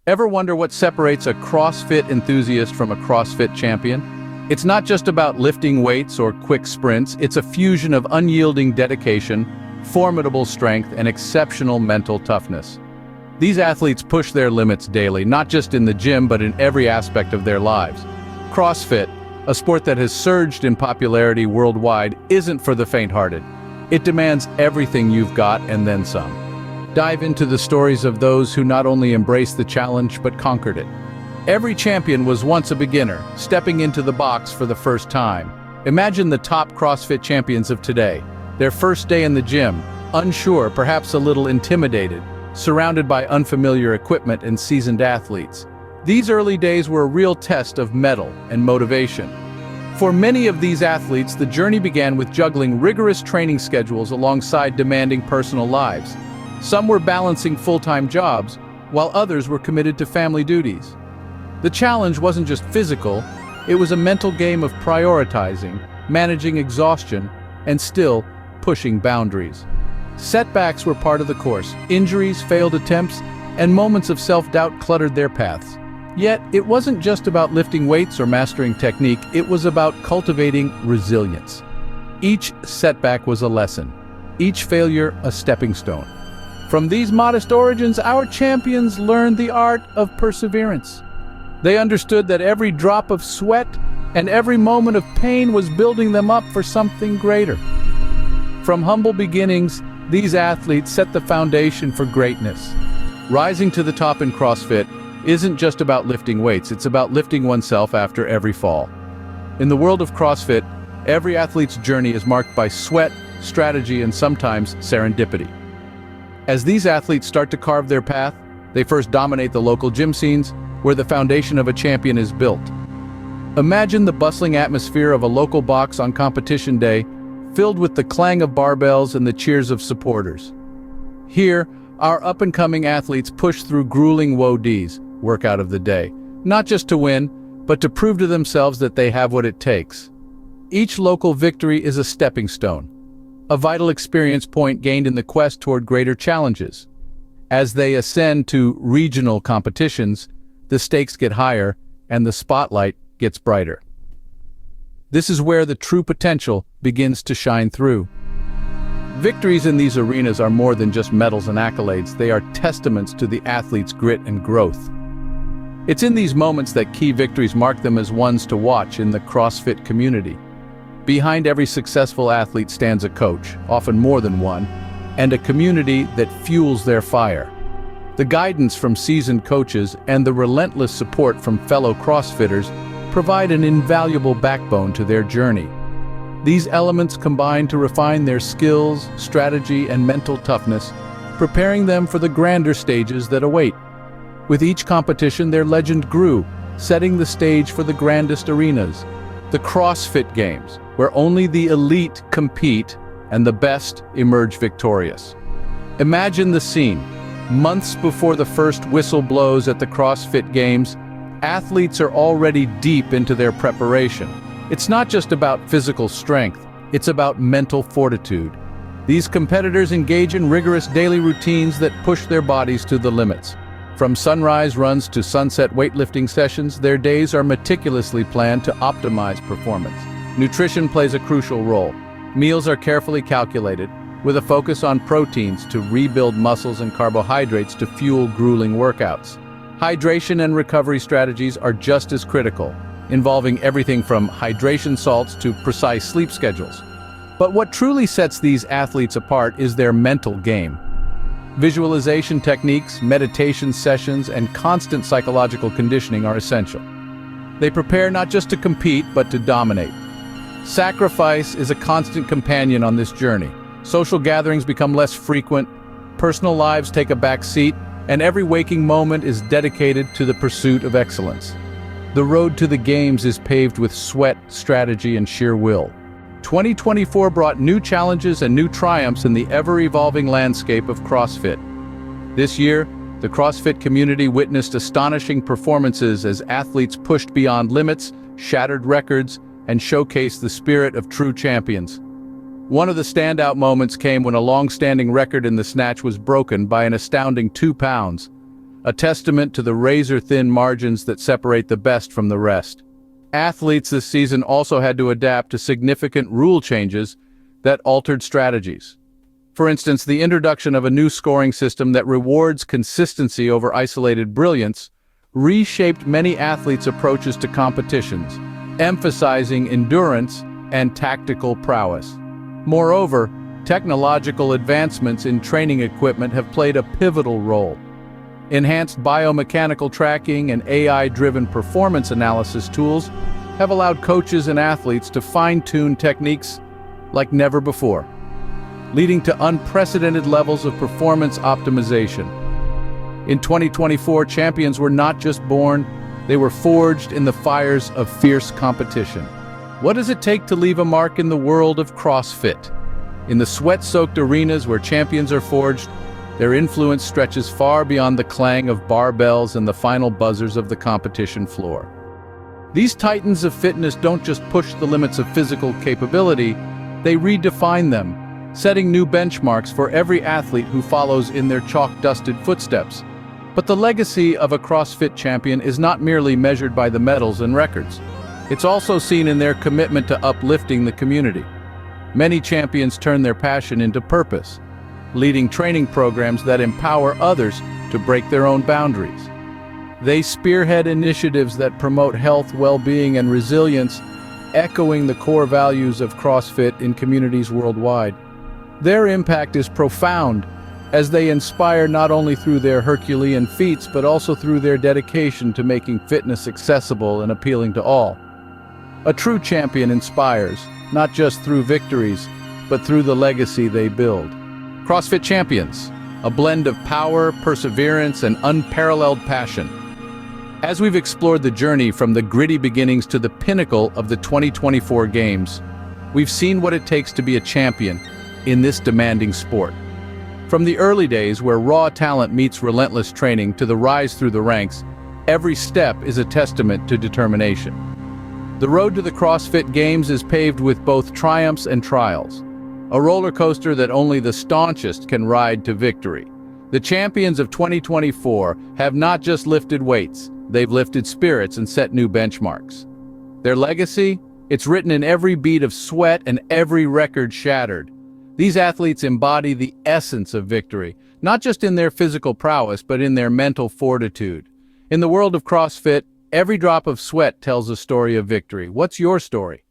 Ever wonder what separates a CrossFit enthusiast from a CrossFit champion? It's not just about lifting weights or quick sprints, it's a fusion of unyielding dedication, formidable strength, and exceptional mental toughness. These athletes push their limits daily, not just in the gym but in every aspect of their lives. CrossFit, a sport that has surged in popularity worldwide, isn't for the faint-hearted. It demands everything you've got and then some. Dive into the stories of those who not only embraced the challenge but conquered it. Every champion was once a beginner, stepping into the box for the first time. Imagine the top CrossFit champions of today, their first day in the gym, unsure, perhaps a little intimidated, surrounded by unfamiliar equipment and seasoned athletes. These early days were a real test of mettle and motivation. For many of these athletes, the journey began with juggling rigorous training schedules alongside demanding personal lives. Some were balancing full-time jobs, while others were committed to family duties. The challenge wasn't just physical, it was a mental game of prioritizing, managing exhaustion, and still pushing boundaries. Setbacks were part of the course. Injuries, failed attempts, and moments of self-doubt cluttered their paths. Yet, it wasn't just about lifting weights or mastering technique, it was about cultivating resilience. Each setback was a lesson, each failure a stepping stone. From these modest origins, our champions learned the art of perseverance. They understood that every drop of sweat and every moment of pain was building them up for something greater. From humble beginnings, these athletes set the foundation for greatness. Rising to the top in CrossFit isn't just about lifting weights, it's about lifting oneself after every fall. In the world of CrossFit, every athlete's journey is marked by sweat, strategy, and sometimes serendipity. As these athletes start to carve their path, they first dominate the local gym scenes, where the foundation of a champion is built. Imagine the bustling atmosphere of a local box on competition day, filled with the clang of barbells and the cheers of supporters. Here, our up-and-coming athletes push through grueling WODs, workout of the day, not just to win, but to prove to themselves that they have what it takes. Each local victory is a stepping stone, a vital experience point gained in the quest toward greater challenges. As they ascend to regional competitions, the stakes get higher and the spotlight gets brighter. This is where the true potential begins to shine through. Victories in these arenas are more than just medals and accolades, they are testaments to the athlete's grit and growth. It's in these moments that key victories mark them as ones to watch in the CrossFit community. Behind every successful athlete stands a coach, often more than one, and a community that fuels their fire. The guidance from seasoned coaches and the relentless support from fellow CrossFitters provide an invaluable backbone to their journey. These elements combine to refine their skills, strategy, and mental toughness, preparing them for the grander stages that await. With each competition, their legend grew, setting the stage for the grandest arenas, the CrossFit Games, where only the elite compete and the best emerge victorious. Imagine the scene. Months before the first whistle blows at the CrossFit Games, athletes are already deep into their preparation. It's not just about physical strength, it's about mental fortitude. These competitors engage in rigorous daily routines that push their bodies to the limits. From sunrise runs to sunset weightlifting sessions, their days are meticulously planned to optimize performance. Nutrition plays a crucial role. Meals are carefully calculated, with a focus on proteins to rebuild muscles and carbohydrates to fuel grueling workouts. Hydration and recovery strategies are just as critical, involving everything from hydration salts to precise sleep schedules. But what truly sets these athletes apart is their mental game. Visualization techniques, meditation sessions, and constant psychological conditioning are essential. They prepare not just to compete, but to dominate. Sacrifice is a constant companion on this journey. Social gatherings become less frequent, personal lives take a back seat, and every waking moment is dedicated to the pursuit of excellence. The road to the Games is paved with sweat, strategy, and sheer will. 2024 brought new challenges and new triumphs in the ever-evolving landscape of CrossFit. This year, the CrossFit community witnessed astonishing performances as athletes pushed beyond limits, shattered records, and showcased the spirit of true champions. One of the standout moments came when a long-standing record in the snatch was broken by an astounding 2 pounds. a testament to the razor-thin margins that separate the best from the rest. Athletes this season also had to adapt to significant rule changes that altered strategies. For instance, the introduction of a new scoring system that rewards consistency over isolated brilliance reshaped many athletes' approaches to competitions, emphasizing endurance and tactical prowess. Moreover, technological advancements in training equipment have played a pivotal role. Enhanced biomechanical tracking and AI-driven performance analysis tools have allowed coaches and athletes to fine-tune techniques like never before, leading to unprecedented levels of performance optimization. In 2024, champions were not just born, they were forged in the fires of fierce competition. What does it take to leave a mark in the world of CrossFit? In the sweat-soaked arenas where champions are forged, their influence stretches far beyond the clang of barbells and the final buzzers of the competition floor. These titans of fitness don't just push the limits of physical capability, they redefine them, setting new benchmarks for every athlete who follows in their chalk-dusted footsteps. But the legacy of a CrossFit champion is not merely measured by the medals and records. It's also seen in their commitment to uplifting the community. Many champions turn their passion into purpose, leading training programs that empower others to break their own boundaries. They spearhead initiatives that promote health, well-being, and resilience, echoing the core values of CrossFit in communities worldwide. Their impact is profound, as they inspire not only through their Herculean feats, but also through their dedication to making fitness accessible and appealing to all. A true champion inspires, not just through victories, but through the legacy they build. CrossFit Champions, a blend of power, perseverance, and unparalleled passion. As we've explored the journey from the gritty beginnings to the pinnacle of the 2024 Games, we've seen what it takes to be a champion in this demanding sport. From the early days where raw talent meets relentless training to the rise through the ranks, every step is a testament to determination. The road to the CrossFit Games is paved with both triumphs and trials, a roller coaster that only the staunchest can ride to victory. The champions of 2024 have not just lifted weights, they've lifted spirits and set new benchmarks. Their legacy? It's written in every bead of sweat and every record shattered. These athletes embody the essence of victory, not just in their physical prowess, but in their mental fortitude. In the world of CrossFit, every drop of sweat tells a story of victory. What's your story?